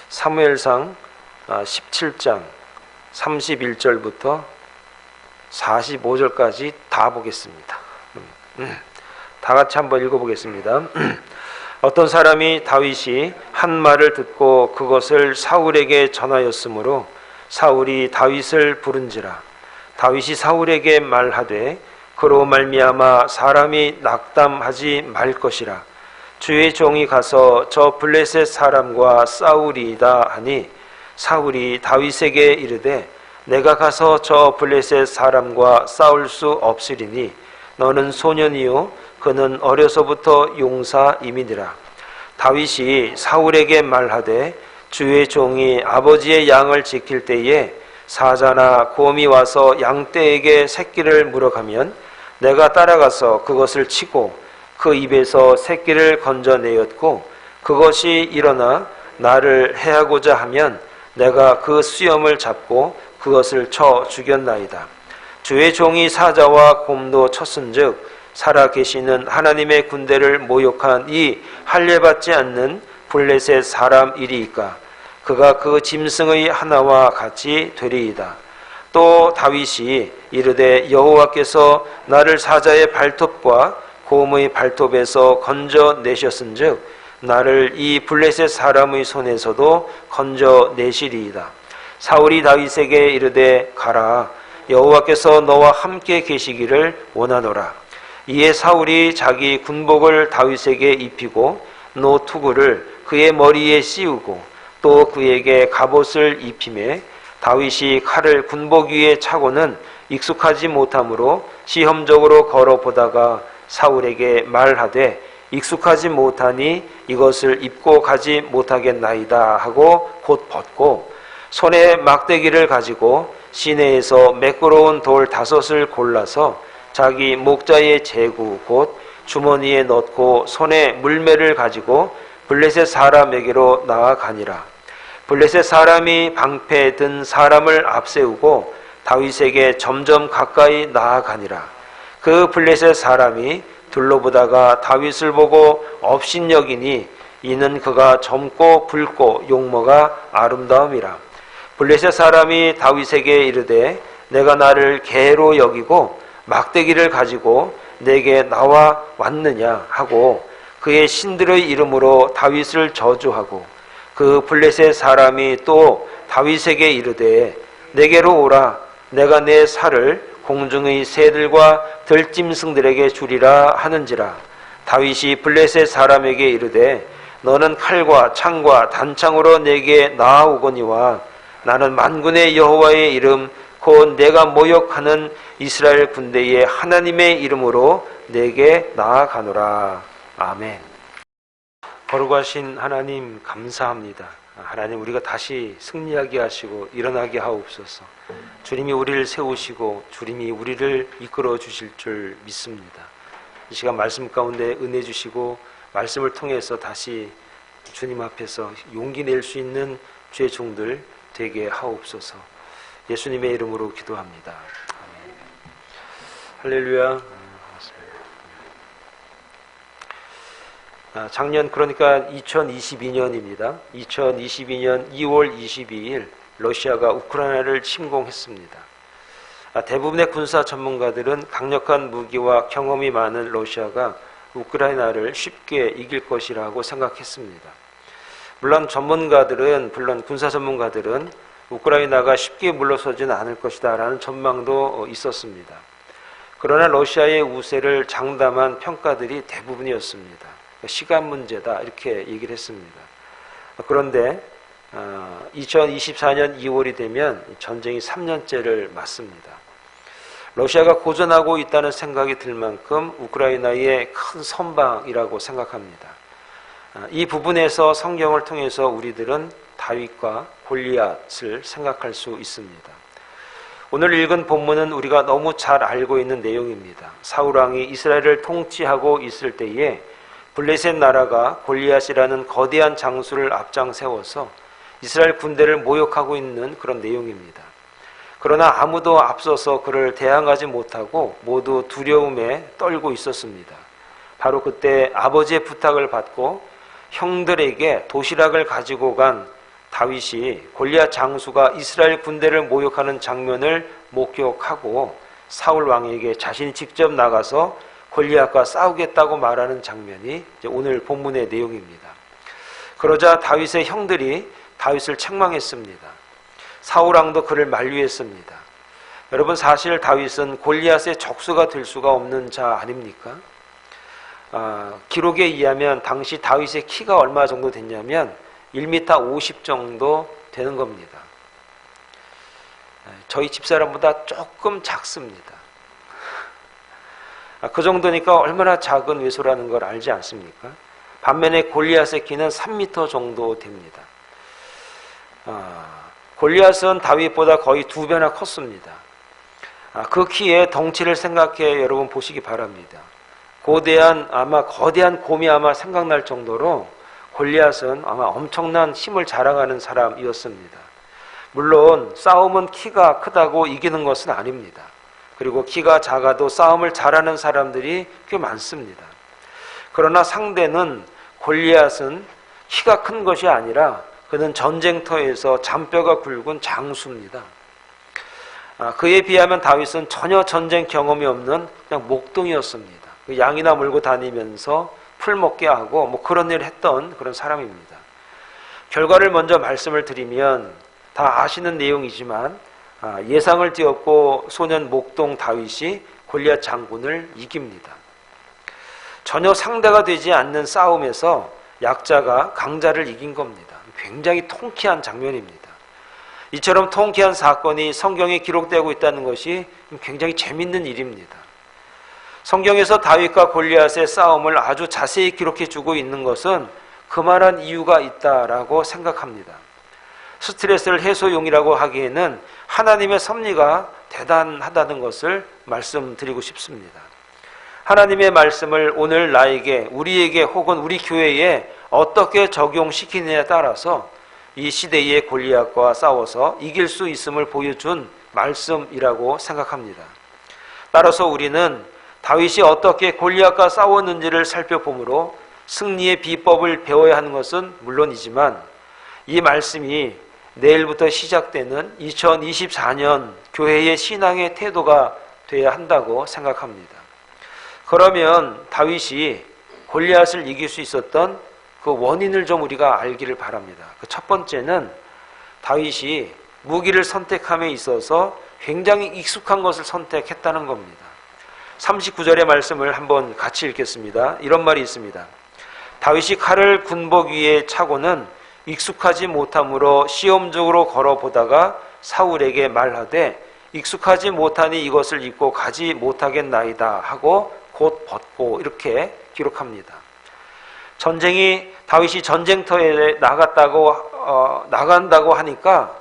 사무엘상 17장 31절부터 45절까지 다 보겠습니다. 다 같이 한번 읽어보겠습니다. 어떤 사람이 다윗이 한 말을 듣고 그것을 사울에게 전하였으므로 사울이 다윗을 부른지라. 다윗이 사울에게 말하되 그로 말미암아 사람이 낙담하지 말 것이라. 주의 종이 가서 저 블레셋 사람과 싸우리이다 하니 사울이 다윗에게 이르되 내가 가서 저 블레셋 사람과 싸울 수 없으리니 너는 소년이요 그는 어려서부터 용사임이니라. 다윗이 사울에게 말하되 주의 종이 아버지의 양을 지킬 때에 사자나 곰이 와서 양떼에게 새끼를 물어가면 내가 따라가서 그것을 치고 그 입에서 새끼를 건져내었고 그것이 일어나 나를 해하고자 하면 내가 그 수염을 잡고 그것을 쳐 죽였나이다. 주의 종이 사자와 곰도 쳤은즉 살아계시는 하나님의 군대를 모욕한 이 할례받지 않는 블레셋 사람 일이이까 그가 그 짐승의 하나와 같이 되리이다. 또 다윗이 이르되 여호와께서 나를 사자의 발톱과 곰의 발톱에서 건져내셨은즉 나를 이 블레셋 사람의 손에서도 건져내시리이다. 사울이 다윗에게 이르되 가라 여호와께서 너와 함께 계시기를 원하노라. 이에 사울이 자기 군복을 다윗에게 입히고 노투구를 그의 머리에 씌우고 또 그에게 갑옷을 입히매 다윗이 칼을 군복 위에 차고는 익숙하지 못하므로 시험적으로 걸어보다가 사울에게 말하되 익숙하지 못하니 이것을 입고 가지 못하겠나이다 하고 곧 벗고 손에 막대기를 가지고 시내에서 매끄러운 돌 5을 골라서 자기 목자의 제구 곧 주머니에 넣고 손에 물매를 가지고 블레셋 사람에게로 나아가니라. 블레셋 사람이 방패에 든 사람을 앞세우고 다윗에게 점점 가까이 나아가니라. 그 블레셋 사람이 둘러보다가 다윗을 보고 업신여기니 이는 그가 젊고 붉고 용모가 아름다움이라. 블레셋 사람이 다윗에게 이르되 내가 나를 개로 여기고 막대기를 가지고 내게 나와 왔느냐 하고 그의 신들의 이름으로 다윗을 저주하고 그 블레셋 사람이 또 다윗에게 이르되 내게로 오라 내가 내 살을 공중의 새들과 들짐승들에게 주리라 하는지라. 다윗이 블레셋 사람에게 이르되 너는 칼과 창과 단창으로 내게 나아오거니와 나는 만군의 여호와의 이름 곧 내가 모욕하는 이스라엘 군대의 하나님의 이름으로 내게 나아가노라. 아멘. 거룩하신 하나님 감사합니다. 하나님 우리가 다시 승리하게 하시고 일어나게 하옵소서. 주님이 우리를 세우시고 주님이 우리를 이끌어 주실 줄 믿습니다. 이 시간 말씀 가운데 은혜 주시고 말씀을 통해서 다시 주님 앞에서 용기 낼 수 있는 주의 종들 되게 하옵소서. 예수님의 이름으로 기도합니다. 아멘. 할렐루야. 작년 그러니까 2022년입니다. 2022년 2월 22일 러시아가 우크라이나를 침공했습니다. 대부분의 군사 전문가들은 강력한 무기와 경험이 많은 러시아가 우크라이나를 쉽게 이길 것이라고 생각했습니다. 물론 군사 전문가들은 우크라이나가 쉽게 물러서지는 않을 것이다 라는 전망도 있었습니다. 그러나 러시아의 우세를 장담한 평가들이 대부분이었습니다. 시간 문제다 이렇게 얘기를 했습니다. 그런데 2024년 2월이 되면 전쟁이 3년째를 맞습니다. 러시아가 고전하고 있다는 생각이 들 만큼 우크라이나의 큰 선방이라고 생각합니다. 이 부분에서 성경을 통해서 우리들은 다윗과 골리앗을 생각할 수 있습니다. 오늘 읽은 본문은 우리가 너무 잘 알고 있는 내용입니다. 사울 왕이 이스라엘을 통치하고 있을 때에 블레셋 나라가 골리앗이라는 거대한 장수를 앞장 세워서 이스라엘 군대를 모욕하고 있는 그런 내용입니다. 그러나 아무도 앞서서 그를 대항하지 못하고 모두 두려움에 떨고 있었습니다. 바로 그때 아버지의 부탁을 받고 형들에게 도시락을 가지고 간 다윗이 골리앗 장수가 이스라엘 군대를 모욕하는 장면을 목격하고 사울 왕에게 자신이 직접 나가서 골리앗과 싸우겠다고 말하는 장면이 오늘 본문의 내용입니다. 그러자 다윗의 형들이 다윗을 책망했습니다. 사울 왕도 그를 만류했습니다. 여러분, 사실 다윗은 골리앗의 적수가 될 수가 없는 자 아닙니까? 기록에 의하면 당시 다윗의 키가 얼마 정도 됐냐면 1m 50 정도 되는 겁니다. 저희 집사람보다 조금 작습니다. 그 정도니까 얼마나 작은 외소라는 걸 알지 않습니까? 반면에 골리앗의 키는 3m 정도 됩니다. 골리앗은 다윗보다 거의 2배나 컸습니다. 그 키에 덩치를 생각해 여러분 보시기 바랍니다. 거대한 곰이 아마 생각날 정도로 골리앗은 아마 엄청난 힘을 자랑하는 사람이었습니다. 물론 싸움은 키가 크다고 이기는 것은 아닙니다. 그리고 키가 작아도 싸움을 잘하는 사람들이 꽤 많습니다. 그러나 상대는 골리앗은 키가 큰 것이 아니라 그는 전쟁터에서 잔뼈가 굵은 장수입니다. 그에 비하면 다윗은 전혀 전쟁 경험이 없는 그냥 목동이었습니다. 양이나 몰고 다니면서 풀 먹게 하고 그런 일을 했던 그런 사람입니다. 결과를 먼저 말씀을 드리면 다 아시는 내용이지만 예상을 뒤엎고 소년 목동 다윗이 골리앗 장군을 이깁니다. 전혀 상대가 되지 않는 싸움에서 약자가 강자를 이긴 겁니다. 굉장히 통쾌한 장면입니다. 이처럼 통쾌한 사건이 성경에 기록되고 있다는 것이 굉장히 재밌는 일입니다. 성경에서 다윗과 골리앗의 싸움을 아주 자세히 기록해주고 있는 것은 그만한 이유가 있다라고 생각합니다. 스트레스를 해소용이라고 하기에는 하나님의 섭리가 대단하다는 것을 말씀드리고 싶습니다. 하나님의 말씀을 오늘 나에게, 우리에게 혹은 우리 교회에 어떻게 적용시키느냐에 따라서 이 시대의 골리앗과 싸워서 이길 수 있음을 보여준 말씀이라고 생각합니다. 따라서 우리는 다윗이 어떻게 골리앗과 싸웠는지를 살펴보므로 승리의 비법을 배워야 하는 것은 물론이지만 이 말씀이 내일부터 시작되는 2024년 교회의 신앙의 태도가 되어야 한다고 생각합니다. 그러면 다윗이 골리앗을 이길 수 있었던 그 원인을 좀 우리가 알기를 바랍니다. 그 첫 번째는 다윗이 무기를 선택함에 있어서 굉장히 익숙한 것을 선택했다는 겁니다. 39절의 말씀을 한번 같이 읽겠습니다. 이런 말이 있습니다. 다윗이 칼을 군복 위에 차고는 익숙하지 못함으로 시험적으로 걸어보다가 사울에게 말하되 익숙하지 못하니 이것을 입고 가지 못하겠나이다 하고 곧 벗고, 이렇게 기록합니다. 다윗이 전쟁터에 나간다고 하니까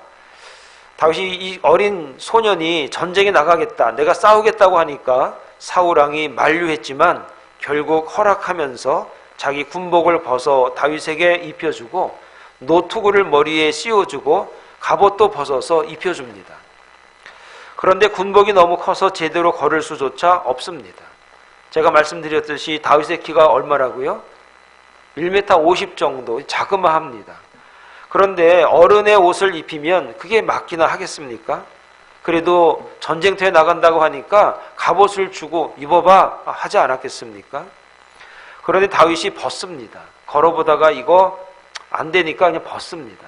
다윗이 이 어린 소년이 전쟁에 나가겠다, 내가 싸우겠다고 하니까 사울 왕이 만류했지만 결국 허락하면서 자기 군복을 벗어 다윗에게 입혀주고 노투구를 머리에 씌워주고 갑옷도 벗어서 입혀줍니다. 그런데 군복이 너무 커서 제대로 걸을 수조차 없습니다. 제가 말씀드렸듯이 다윗의 키가 얼마라고요? 1m 50 정도, 자그마합니다. 그런데 어른의 옷을 입히면 그게 맞기나 하겠습니까? 그래도 전쟁터에 나간다고 하니까 갑옷을 주고 입어봐 하지 않았겠습니까? 그런데 다윗이 벗습니다. 걸어보다가 이거 안 되니까 그냥 벗습니다.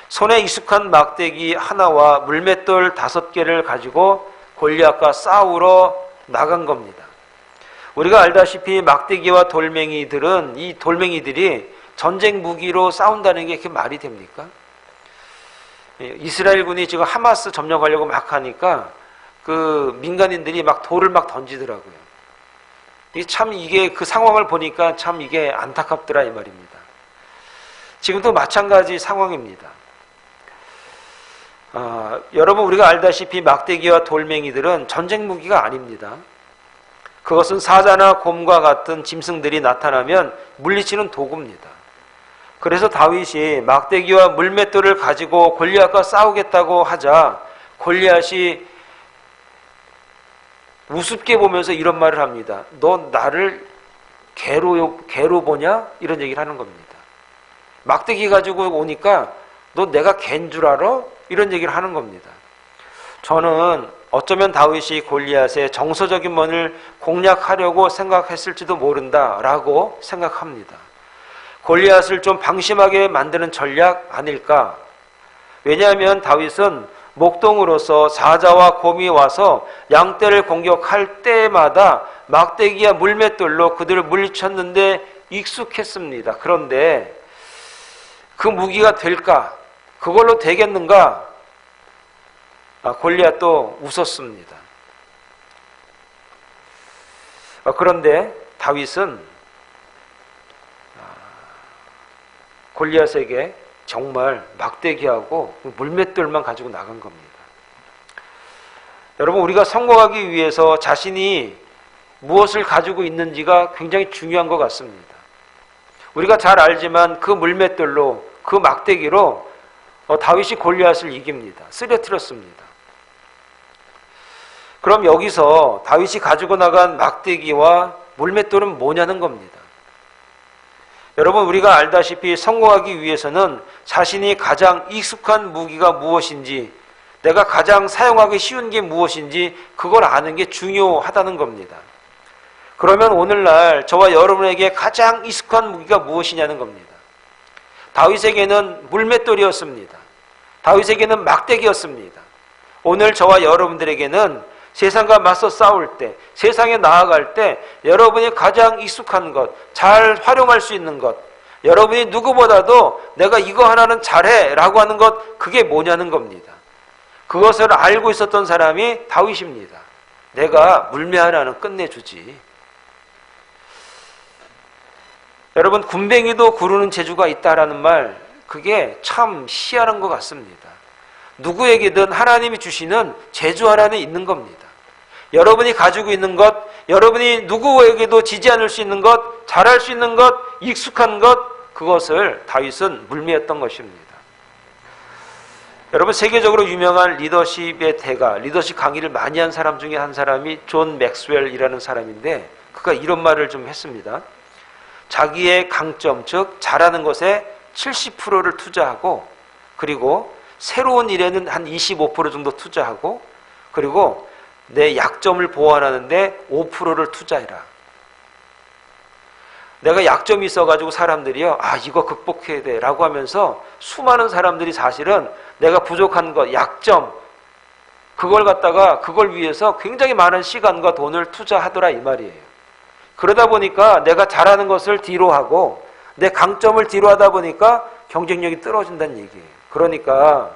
손에 익숙한 막대기 하나와 물맷돌 5개를 가지고 골리앗과 싸우러 나간 겁니다. 우리가 알다시피 막대기와 돌멩이들은, 이 돌멩이들이 전쟁 무기로 싸운다는 게 그게 말이 됩니까? 이스라엘 군이 지금 하마스 점령하려고 막 하니까 그 민간인들이 막 돌을 막 던지더라고요. 이게 그 상황을 보니까 참 이게 안타깝더라 이 말입니다. 지금도 마찬가지 상황입니다. 여러분 우리가 알다시피 막대기와 돌멩이들은 전쟁 무기가 아닙니다. 그것은 사자나 곰과 같은 짐승들이 나타나면 물리치는 도구입니다. 그래서 다윗이 막대기와 물맷돌을 가지고 골리앗과 싸우겠다고 하자 골리앗이 우습게 보면서 이런 말을 합니다. 너 나를 개로 보냐? 이런 얘기를 하는 겁니다. 막대기 가지고 오니까 너 내가 개인 줄 알아? 이런 얘기를 하는 겁니다. 저는 어쩌면 다윗이 골리앗의 정서적인 면을 공략하려고 생각했을지도 모른다라고 생각합니다. 골리앗을 좀 방심하게 만드는 전략 아닐까? 왜냐하면 다윗은 목동으로서 사자와 곰이 와서 양떼를 공격할 때마다 막대기와 물맷돌로 그들을 물리쳤는데 익숙했습니다. 그런데 그 무기가 될까? 그걸로 되겠는가? 골리앗도 웃었습니다. 그런데 다윗은 골리앗에게 정말 막대기하고 물맷돌만 가지고 나간 겁니다. 여러분 우리가 성공하기 위해서 자신이 무엇을 가지고 있는지가 굉장히 중요한 것 같습니다. 우리가 잘 알지만 그 물맷돌로 그 막대기로 다윗이 골리앗을 이깁니다. 쓰러뜨렸습니다. 그럼 여기서 다윗이 가지고 나간 막대기와 물맷돌은 뭐냐는 겁니다. 여러분 우리가 알다시피 성공하기 위해서는 자신이 가장 익숙한 무기가 무엇인지 내가 가장 사용하기 쉬운 게 무엇인지 그걸 아는 게 중요하다는 겁니다. 그러면 오늘날 저와 여러분에게 가장 익숙한 무기가 무엇이냐는 겁니다. 다윗에게는 물맷돌이었습니다. 다윗에게는 막대기였습니다. 오늘 저와 여러분들에게는 세상과 맞서 싸울 때, 세상에 나아갈 때 여러분이 가장 익숙한 것, 잘 활용할 수 있는 것, 여러분이 누구보다도 내가 이거 하나는 잘해 라고 하는 것, 그게 뭐냐는 겁니다. 그것을 알고 있었던 사람이 다윗입니다. 내가 물매 하나는 끝내주지. 여러분 군뱅이도 구르는 재주가 있다라는 말, 그게 참 희한한 것 같습니다. 누구에게든 하나님이 주시는 재주 하나는 있는 겁니다. 여러분이 가지고 있는 것, 여러분이 누구에게도 지지 않을 수 있는 것, 잘할 수 있는 것, 익숙한 것, 그것을 다윗은 물매했던 것입니다. 여러분 세계적으로 유명한 리더십의 대가, 리더십 강의를 많이 한 사람 중에 한 사람이 존 맥스웰이라는 사람인데 그가 이런 말을 좀 했습니다. 자기의 강점, 즉 잘하는 것에 70%를 투자하고 그리고 새로운 일에는 한 25% 정도 투자하고 그리고 내 약점을 보완하는데 5%를 투자해라. 내가 약점이 있어가지고 사람들이요, 이거 극복해야 돼 라고 하면서 수많은 사람들이 사실은 내가 부족한 것, 약점, 그걸 갖다가 그걸 위해서 굉장히 많은 시간과 돈을 투자하더라 이 말이에요. 그러다 보니까 내가 잘하는 것을 뒤로 하고 내 강점을 뒤로 하다 보니까 경쟁력이 떨어진다는 얘기예요. 그러니까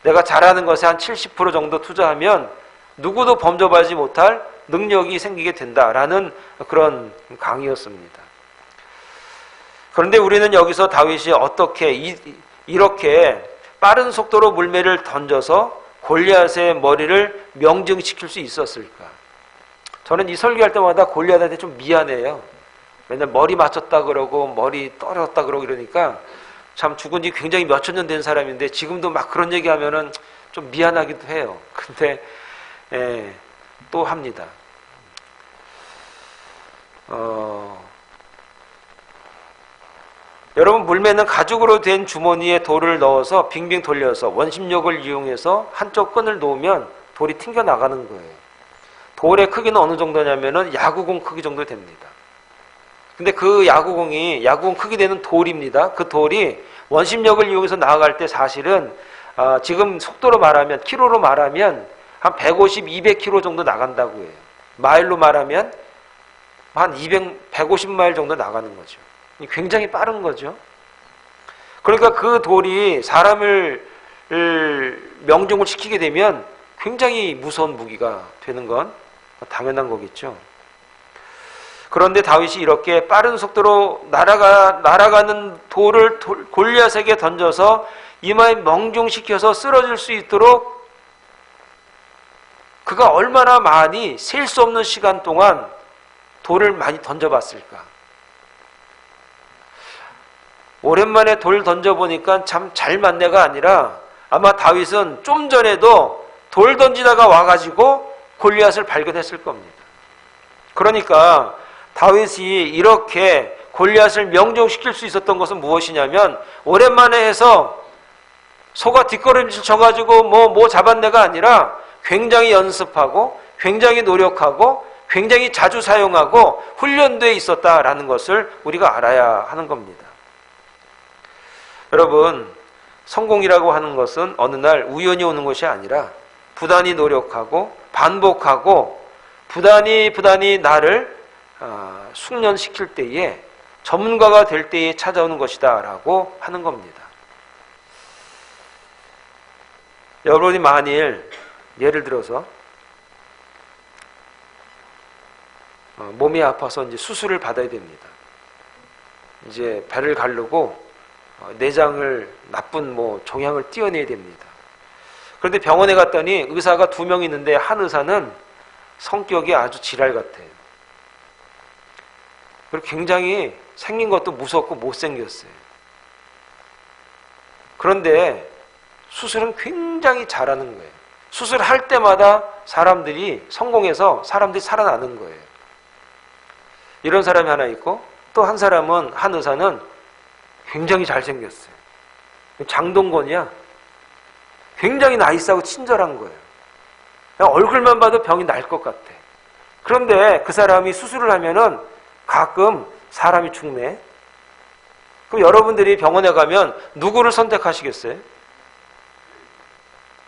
내가 잘하는 것에 한 70% 정도 투자하면 누구도 범접하지 못할 능력이 생기게 된다라는 그런 강의였습니다. 그런데 우리는 여기서 다윗이 어떻게 이렇게 빠른 속도로 물매를 던져서 골리앗의 머리를 명중시킬 수 있었을까? 저는 이 설교할 때마다 골리앗한테 좀 미안해요. 맨날 머리 맞췄다 그러고 머리 떨어졌다 그러고 이러니까 참 죽은 지 굉장히 몇천 년 된 사람인데 지금도 막 그런 얘기하면은 좀 미안하기도 해요. 근데 또 합니다. 여러분 물매는 가죽으로 된 주머니에 돌을 넣어서 빙빙 돌려서 원심력을 이용해서 한쪽 끈을 놓으면 돌이 튕겨 나가는 거예요. 돌의 크기는 어느 정도냐면은 야구공 크기 정도 됩니다. 근데 그 야구공 크기 되는 돌입니다. 그 돌이 원심력을 이용해서 나아갈 때 사실은 지금 속도로 말하면 키로로 말하면 한 150, 200km 정도 나간다고 해요. 마일로 말하면 한 150마일 정도 나가는 거죠. 굉장히 빠른 거죠. 그러니까 그 돌이 사람을 명중을 시키게 되면 굉장히 무서운 무기가 되는 건 당연한 거겠죠. 그런데 다윗이 이렇게 빠른 속도로 날아가는 돌을 골리앗에게 던져서 이마에 명중시켜서 쓰러질 수 있도록 그가 얼마나 많이 셀 수 없는 시간 동안 돌을 많이 던져봤을까. 오랜만에 돌 던져보니까 참 잘 맞네가 아니라 아마 다윗은 좀 전에도 돌 던지다가 와가지고 골리앗을 발견했을 겁니다. 그러니까 다윗이 이렇게 골리앗을 명중시킬 수 있었던 것은 무엇이냐면 오랜만에 해서 소가 뒷걸음질 쳐가지고 뭐 잡았네가 아니라 굉장히 연습하고 굉장히 노력하고 굉장히 자주 사용하고 훈련되어 있었다라는 것을 우리가 알아야 하는 겁니다. 여러분, 성공이라고 하는 것은 어느 날 우연히 오는 것이 아니라 부단히 노력하고 반복하고 부단히 나를 숙련시킬 때에 전문가가 될 때에 찾아오는 것이다 라고 하는 겁니다. 여러분이 만일 예를 들어서 몸이 아파서 이제 수술을 받아야 됩니다. 이제 배를 가르고 내장을 나쁜 종양을 띄어내야 됩니다. 그런데 병원에 갔더니 의사가 2명 있는데 한 의사는 성격이 아주 지랄 같아요. 그리고 굉장히 생긴 것도 무섭고 못생겼어요. 그런데 수술은 굉장히 잘하는 거예요. 수술할 때마다 사람들이 성공해서 사람들이 살아나는 거예요. 이런 사람이 하나 있고 또 한 사람은 한 의사는 굉장히 잘생겼어요. 장동건이야. 굉장히 나이스하고 친절한 거예요. 그냥 얼굴만 봐도 병이 날 것 같아. 그런데 그 사람이 수술을 하면은 가끔 사람이 죽네. 그럼 여러분들이 병원에 가면 누구를 선택하시겠어요?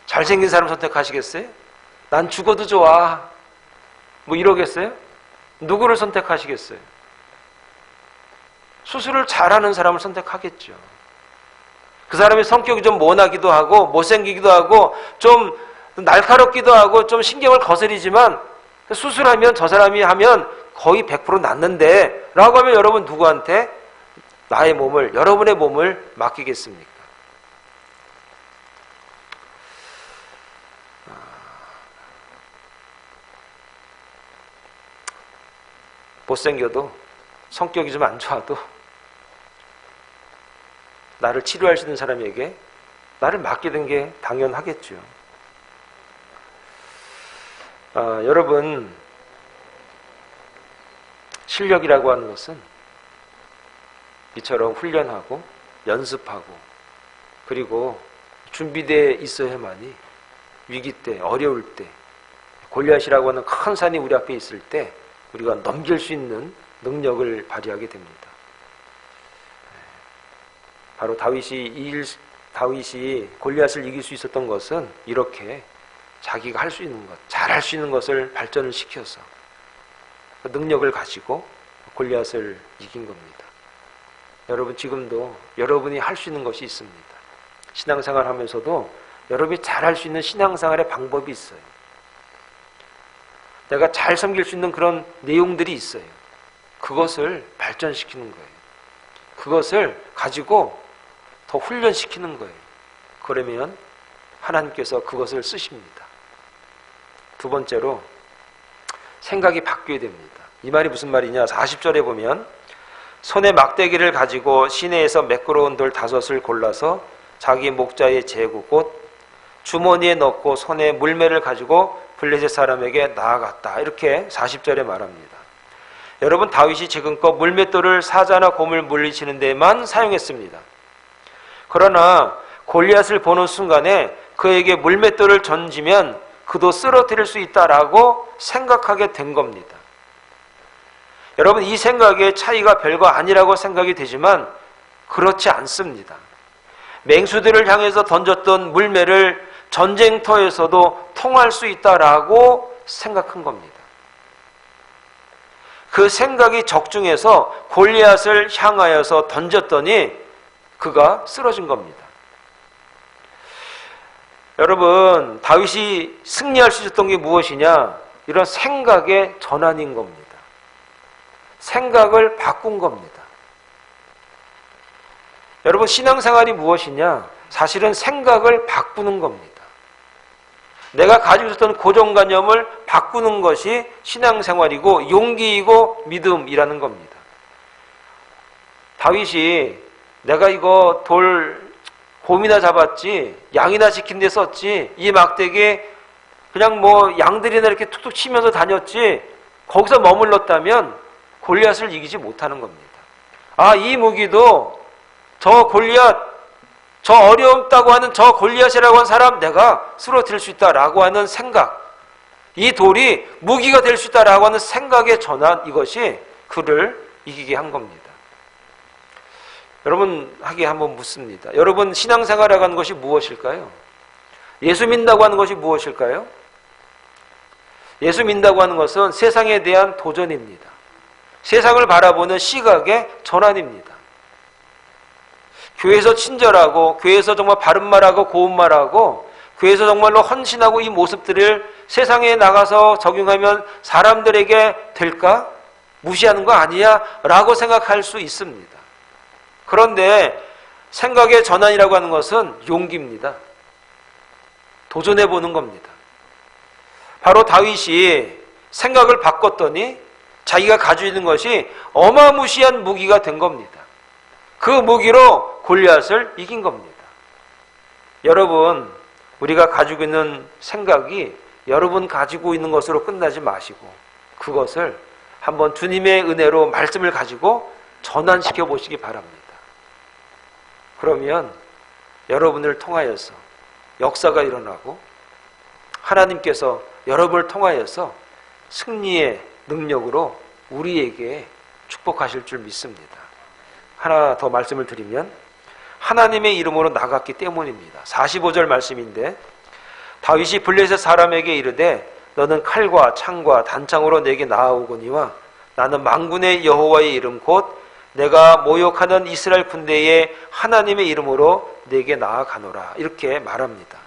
잘생긴 사람 선택하시겠어요? 난 죽어도 좋아. 이러겠어요? 누구를 선택하시겠어요? 수술을 잘하는 사람을 선택하겠죠. 그 사람의 성격이 좀 모나기도 하고 못생기기도 하고 좀 날카롭기도 하고 좀 신경을 거스리지만 수술하면 저 사람이 하면 거의 100% 낫는데 라고 하면 여러분 누구한테 나의 몸을, 여러분의 몸을 맡기겠습니까? 못생겨도 성격이 좀 안 좋아도 나를 치료할 수 있는 사람에게 나를 맡기는 게 당연하겠죠. 여러분, 실력이라고 하는 것은 이처럼 훈련하고 연습하고 그리고 준비되어 있어야만이 위기 때, 어려울 때, 골리앗이라고 하는 큰 산이 우리 앞에 있을 때 우리가 넘길 수 있는 능력을 발휘하게 됩니다. 바로 다윗이 골리앗을 이길 수 있었던 것은 이렇게 자기가 할 수 있는 것, 잘할 수 있는 것을 발전을 시켜서 그 능력을 가지고 골리앗을 이긴 겁니다. 여러분, 지금도 여러분이 할 수 있는 것이 있습니다. 신앙생활 하면서도 여러분이 잘할 수 있는 신앙생활의 방법이 있어요. 내가 잘 섬길 수 있는 그런 내용들이 있어요. 그것을 발전시키는 거예요. 그것을 가지고 더 훈련시키는 거예요. 그러면 하나님께서 그것을 쓰십니다. 두 번째로 생각이 바뀌어야 됩니다. 이 말이 무슨 말이냐? 40절에 보면 손에 막대기를 가지고 시내에서 매끄러운 돌 5을 골라서 자기 목자에 재고 곧 주머니에 넣고 손에 물매를 가지고 블레셋 사람에게 나아갔다. 이렇게 40절에 말합니다. 여러분, 다윗이 지금껏 물맷돌을 사자나 곰을 물리치는 데만 사용했습니다. 그러나 골리앗을 보는 순간에 그에게 물맷돌을 던지면 그도 쓰러뜨릴 수 있다라고 생각하게 된 겁니다. 여러분, 이 생각의 차이가 별거 아니라고 생각이 되지만 그렇지 않습니다. 맹수들을 향해서 던졌던 물매를 전쟁터에서도 통할 수 있다라고 생각한 겁니다. 그 생각이 적중해서 골리앗을 향하여서 던졌더니 그가 쓰러진 겁니다. 여러분, 다윗이 승리할 수 있었던 게 무엇이냐? 이런 생각의 전환인 겁니다. 생각을 바꾼 겁니다. 여러분, 신앙생활이 무엇이냐? 사실은 생각을 바꾸는 겁니다. 내가 가지고 있었던 고정관념을 바꾸는 것이 신앙생활이고 용기이고 믿음이라는 겁니다. 다윗이 내가 이거 돌 곰이나 잡았지 양이나 지킨 데 썼지 이 막대기에 그냥 뭐 양들이나 이렇게 툭툭 치면서 다녔지 거기서 머물렀다면 골리앗을 이기지 못하는 겁니다. 아, 이 무기도 저 골리앗, 저 어렵다고 하는 저 골리앗이라고 하는 사람 내가 쓰러뜨릴 수 있다라고 하는 생각, 이 돌이 무기가 될 수 있다라고 하는 생각의 전환, 이것이 그를 이기게 한 겁니다. 여러분, 하게 한번 묻습니다. 여러분, 신앙생활이라고 하는 것이 무엇일까요? 예수 믿는다고 하는 것이 무엇일까요? 예수 믿는다고 하는 것은 세상에 대한 도전입니다. 세상을 바라보는 시각의 전환입니다. 교회에서 친절하고 교회에서 정말 바른 말하고 고운 말하고 교회에서 정말로 헌신하고 이 모습들을 세상에 나가서 적용하면 사람들에게 될까? 무시하는 거 아니야? 라고 생각할 수 있습니다. 그런데 생각의 전환이라고 하는 것은 용기입니다. 도전해보는 겁니다. 바로 다윗이 생각을 바꿨더니 자기가 가지고 있는 것이 어마무시한 무기가 된 겁니다. 그 무기로 골리앗을 이긴 겁니다. 여러분, 우리가 가지고 있는 생각이 여러분 가지고 있는 것으로 끝나지 마시고 그것을 한번 주님의 은혜로 말씀을 가지고 전환시켜 보시기 바랍니다. 그러면 여러분을 통하여서 역사가 일어나고 하나님께서 여러분을 통하여서 승리의 능력으로 우리에게 축복하실 줄 믿습니다. 하나 더 말씀을 드리면 하나님의 이름으로 나갔기 때문입니다. 45절 말씀인데 다윗이 블레셋 사람에게 이르되 너는 칼과 창과 단창으로 내게 나아오거니와 나는 만군의 여호와의 이름 곧 내가 모욕하는 이스라엘 군대의 하나님의 이름으로 내게 나아가노라 이렇게 말합니다.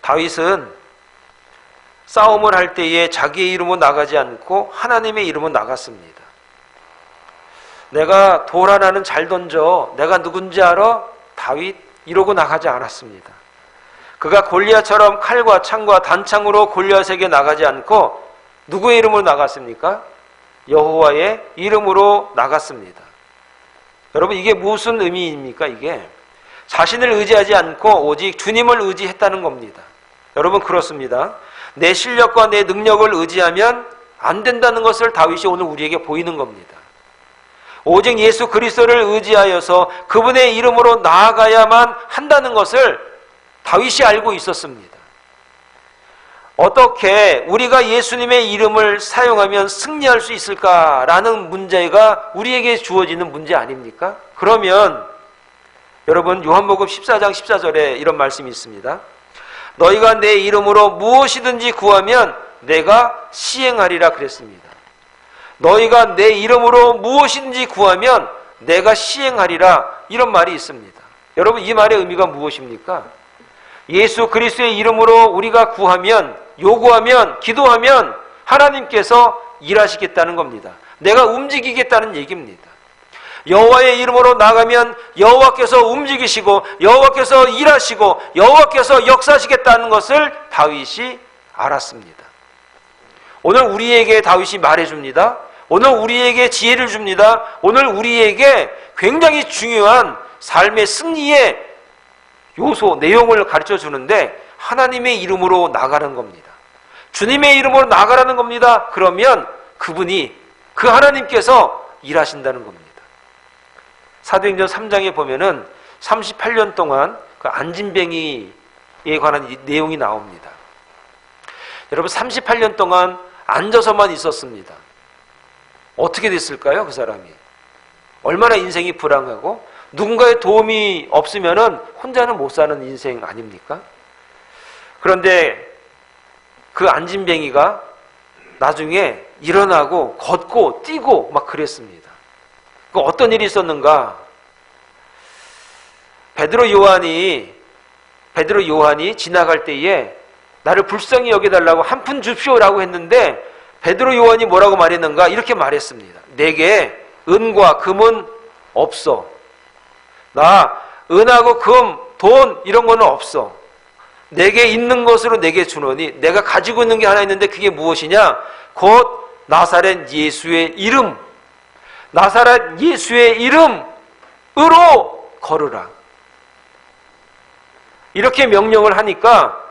다윗은 싸움을 할 때에 자기의 이름으로 나가지 않고 하나님의 이름으로 나갔습니다. 내가 돌 하나는 잘 던져 내가 누군지 알아? 다윗 이러고 나가지 않았습니다. 그가 골리앗처럼 칼과 창과 단창으로 골리앗에게 나가지 않고 누구의 이름으로 나갔습니까? 여호와의 이름으로 나갔습니다. 여러분, 이게 무슨 의미입니까? 이게 자신을 의지하지 않고 오직 주님을 의지했다는 겁니다. 여러분, 그렇습니다. 내 실력과 내 능력을 의지하면 안 된다는 것을 다윗이 오늘 우리에게 보이는 겁니다. 오직 예수 그리스도를 의지하여서 그분의 이름으로 나아가야만 한다는 것을 다윗이 알고 있었습니다. 어떻게 우리가 예수님의 이름을 사용하면 승리할 수 있을까라는 문제가 우리에게 주어지는 문제 아닙니까? 그러면 여러분, 요한복음 14장 14절에 이런 말씀이 있습니다. 너희가 내 이름으로 무엇이든지 구하면 내가 시행하리라 그랬습니다. 너희가 내 이름으로 무엇이든지 구하면 내가 시행하리라 이런 말이 있습니다. 여러분, 이 말의 의미가 무엇입니까? 예수 그리스도의 이름으로 우리가 구하면, 요구하면, 기도하면 하나님께서 일하시겠다는 겁니다. 내가 움직이겠다는 얘기입니다. 여호와의 이름으로 나가면 여호와께서 움직이시고 여호와께서 일하시고 여호와께서 역사하시겠다는 것을 다윗이 알았습니다. 오늘 우리에게 다윗이 말해줍니다. 오늘 우리에게 지혜를 줍니다. 오늘 우리에게 굉장히 중요한 삶의 승리의 요소, 내용을 가르쳐 주는데 하나님의 이름으로 나가는 겁니다. 주님의 이름으로 나가라는 겁니다. 그러면 그분이, 그 하나님께서 일하신다는 겁니다. 사도행전 3장에 보면은 38년 동안 그 안진뱅이에 관한 내용이 나옵니다. 여러분, 38년 동안 앉아서만 있었습니다. 어떻게 됐을까요? 그 사람이 얼마나 인생이 불안하고 누군가의 도움이 없으면은 혼자는 못 사는 인생 아닙니까? 그런데 그 안진뱅이가 나중에 일어나고 걷고 뛰고 막 그랬습니다. 그 어떤 일이 있었는가? 베드로 요한이 지나갈 때에 나를 불쌍히 여겨달라고 한 푼 줍시오라고 했는데 베드로 요한이 뭐라고 말했는가? 이렇게 말했습니다. 내게 은과 금은 없어. 나 은하고 금, 돈 이런 거는 없어. 내게 있는 것으로 내게 주노니, 내가 가지고 있는 게 하나 있는데 그게 무엇이냐? 곧 나사렛 예수의 이름, 나사렛 예수의 이름으로 걸으라. 이렇게 명령을 하니까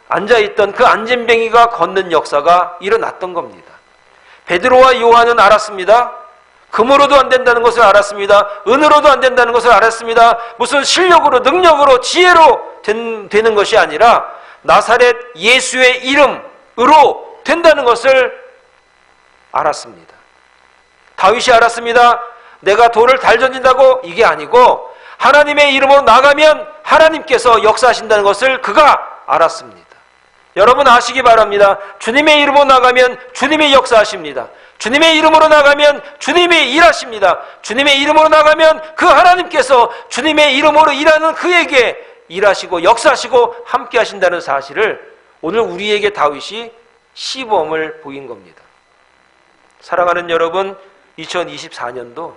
앉아있던 그 안진뱅이가 걷는 역사가 일어났던 겁니다. 베드로와 요한은 알았습니다. 금으로도 안 된다는 것을 알았습니다. 은으로도 안 된다는 것을 알았습니다. 무슨 실력으로, 능력으로, 지혜로 되는 것이 아니라 나사렛 예수의 이름으로 된다는 것을 알았습니다. 다윗이 알았습니다. 내가 돌을 달 던진다고 이게 아니고 하나님의 이름으로 나가면 하나님께서 역사하신다는 것을 그가 알았습니다. 여러분 아시기 바랍니다. 주님의 이름으로 나가면 주님이 역사하십니다. 주님의 이름으로 나가면 주님이 일하십니다. 주님의 이름으로 나가면 그 하나님께서 주님의 이름으로 일하는 그에게 일하시고 역사하시고 함께 하신다는 사실을 오늘 우리에게 다윗이 시범을 보인 겁니다. 사랑하는 여러분, 2024년도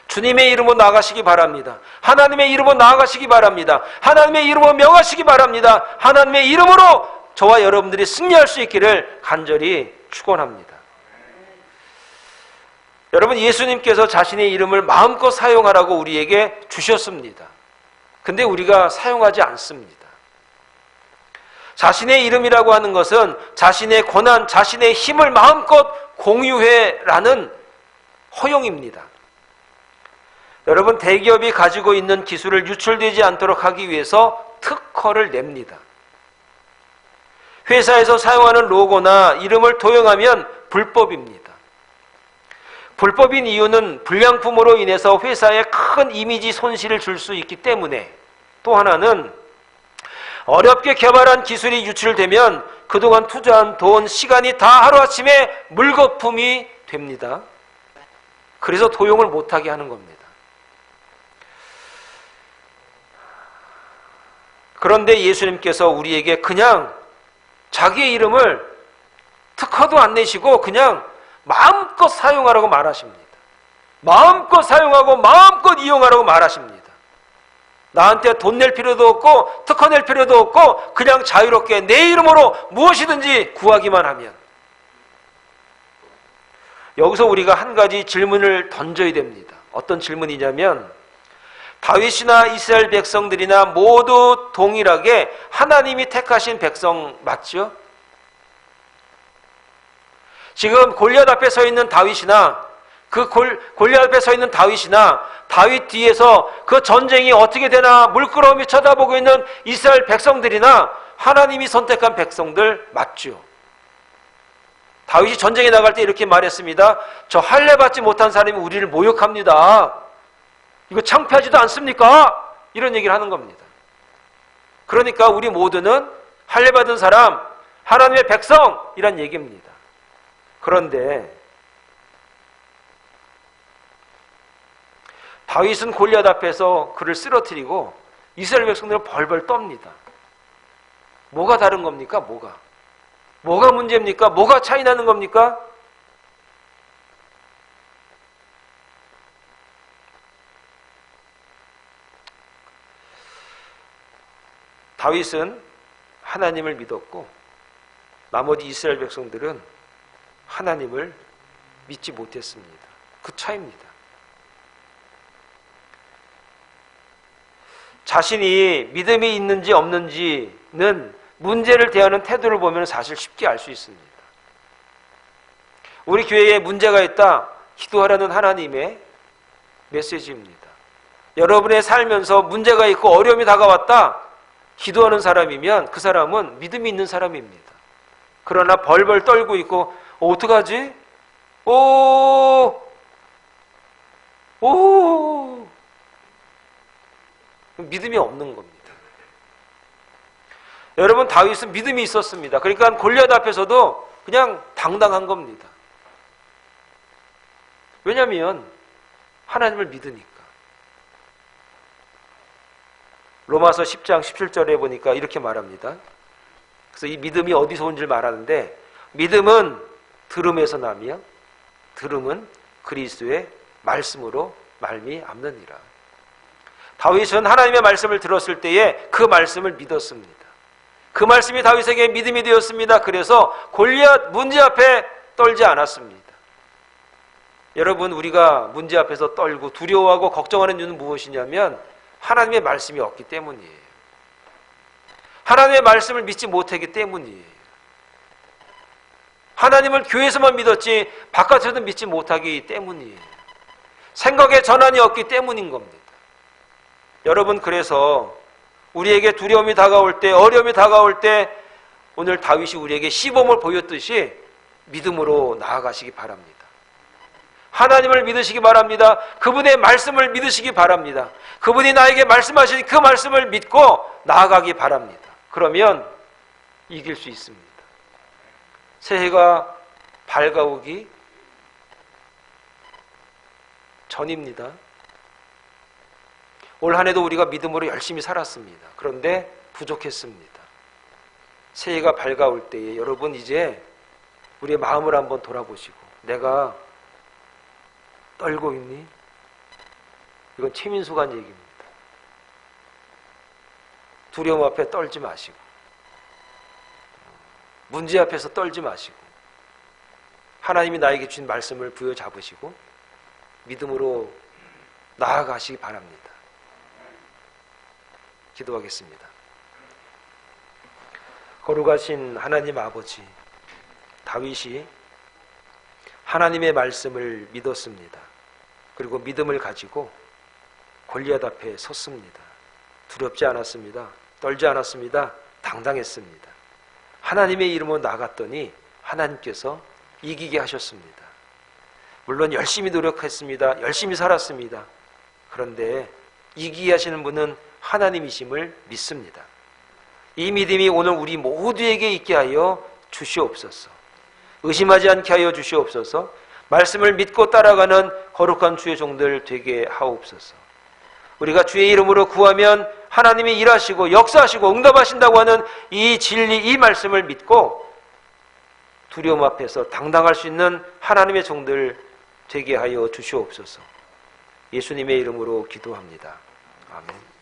주님의 이름으로 나가시기 바랍니다. 하나님의 이름으로 나아가시기 바랍니다. 하나님의 이름으로 명하시기 바랍니다. 하나님의 이름으로 저와 여러분들이 승리할 수 있기를 간절히 축원합니다. 여러분, 예수님께서 자신의 이름을 마음껏 사용하라고 우리에게 주셨습니다. 근데 우리가 사용하지 않습니다. 자신의 이름이라고 하는 것은 자신의 권한, 자신의 힘을 마음껏 공유해라는 허용입니다. 여러분, 대기업이 가지고 있는 기술을 유출되지 않도록 하기 위해서 특허를 냅니다. 회사에서 사용하는 로고나 이름을 도용하면 불법입니다. 불법인 이유는 불량품으로 인해서 회사에 큰 이미지 손실을 줄 수 있기 때문에, 또 하나는 어렵게 개발한 기술이 유출되면 그동안 투자한 돈, 시간이 다 하루아침에 물거품이 됩니다. 그래서 도용을 못하게 하는 겁니다. 그런데 예수님께서 우리에게 그냥 자기의 이름을 특허도 안 내시고 그냥 마음껏 사용하라고 말하십니다. 마음껏 사용하고 마음껏 이용하라고 말하십니다. 나한테 돈 낼 필요도 없고 특허 낼 필요도 없고 그냥 자유롭게 내 이름으로 무엇이든지 구하기만 하면. 여기서 우리가 한 가지 질문을 던져야 됩니다. 어떤 질문이냐면, 다윗이나 이스라엘 백성들이나 모두 동일하게 하나님이 택하신 백성 맞죠? 지금 골리앗 앞에 서 있는 다윗이나 골리앗 앞에 서 있는 다윗이나 다윗 뒤에서 그 전쟁이 어떻게 되나 물끄러미 쳐다보고 있는 이스라엘 백성들이나 하나님이 선택한 백성들 맞죠? 다윗이 전쟁에 나갈 때 이렇게 말했습니다. 저 할례 받지 못한 사람이 우리를 모욕합니다. 이거 창피하지도 않습니까? 이런 얘기를 하는 겁니다. 그러니까 우리 모두는 할례 받은 사람, 하나님의 백성이란 얘기입니다. 그런데 다윗은 골리앗 앞에서 그를 쓰러뜨리고 이스라엘 백성들은 벌벌 떱니다. 뭐가 다른 겁니까? 뭐가 문제입니까? 뭐가 차이 나는 겁니까? 다윗은 하나님을 믿었고 나머지 이스라엘 백성들은 하나님을 믿지 못했습니다. 그 차이입니다. 자신이 믿음이 있는지 없는지는 문제를 대하는 태도를 보면 사실 쉽게 알 수 있습니다. 우리 교회에 문제가 있다, 기도하라는 하나님의 메시지입니다. 여러분의 살면서 문제가 있고 어려움이 다가왔다, 기도하는 사람이면 그 사람은 믿음이 있는 사람입니다. 그러나 벌벌 떨고 있고 어떡하지? 믿음이 없는 겁니다. 여러분, 다윗은 믿음이 있었습니다. 그러니까 골리앗 앞에서도 그냥 당당한 겁니다. 왜냐하면 하나님을 믿으니까. 로마서 10장 17절에 보니까 이렇게 말합니다. 그래서 이 믿음이 어디서 온 줄 말하는데, 믿음은 들음에서 나며 들음은 그리스도의 말씀으로 말미암느니라. 다윗은 하나님의 말씀을 들었을 때에 그 말씀을 믿었습니다. 그 말씀이 다윗에게 믿음이 되었습니다. 그래서 골리앗 문제 앞에 떨지 않았습니다. 여러분, 우리가 문제 앞에서 떨고 두려워하고 걱정하는 이유는 무엇이냐면 하나님의 말씀이 없기 때문이에요. 하나님의 말씀을 믿지 못하기 때문이에요. 하나님을 교회에서만 믿었지 바깥에서는 믿지 못하기 때문이에요. 생각의 전환이 없기 때문인 겁니다. 여러분, 그래서 우리에게 두려움이 다가올 때, 어려움이 다가올 때 오늘 다윗이 우리에게 시범을 보였듯이 믿음으로 나아가시기 바랍니다. 하나님을 믿으시기 바랍니다. 그분의 말씀을 믿으시기 바랍니다. 그분이 나에게 말씀하신 그 말씀을 믿고 나아가기 바랍니다. 그러면 이길 수 있습니다. 새해가 밝아오기 전입니다. 올 한 해도 우리가 믿음으로 열심히 살았습니다. 그런데 부족했습니다. 새해가 밝아올 때에 여러분 이제 우리의 마음을 한번 돌아보시고 내가 떨고 있니? 이건 최민수가 한 얘기입니다. 두려움 앞에 떨지 마시고 문제 앞에서 떨지 마시고 하나님이 나에게 주신 말씀을 부여잡으시고 믿음으로 나아가시기 바랍니다. 기도하겠습니다. 거룩하신 하나님 아버지, 다윗이 하나님의 말씀을 믿었습니다. 그리고 믿음을 가지고 골리앗 앞에 섰습니다. 두렵지 않았습니다. 떨지 않았습니다. 당당했습니다. 하나님의 이름으로 나갔더니 하나님께서 이기게 하셨습니다. 물론 열심히 노력했습니다. 열심히 살았습니다. 그런데 이기게 하시는 분은 하나님이심을 믿습니다. 이 믿음이 오늘 우리 모두에게 있게 하여 주시옵소서. 의심하지 않게 하여 주시옵소서. 말씀을 믿고 따라가는 거룩한 주의 종들 되게 하옵소서. 우리가 주의 이름으로 구하면 하나님이 일하시고 역사하시고 응답하신다고 하는 이 진리, 이 말씀을 믿고 두려움 앞에서 당당할 수 있는 하나님의 종들 되게 하여 주시옵소서. 예수님의 이름으로 기도합니다. 아멘.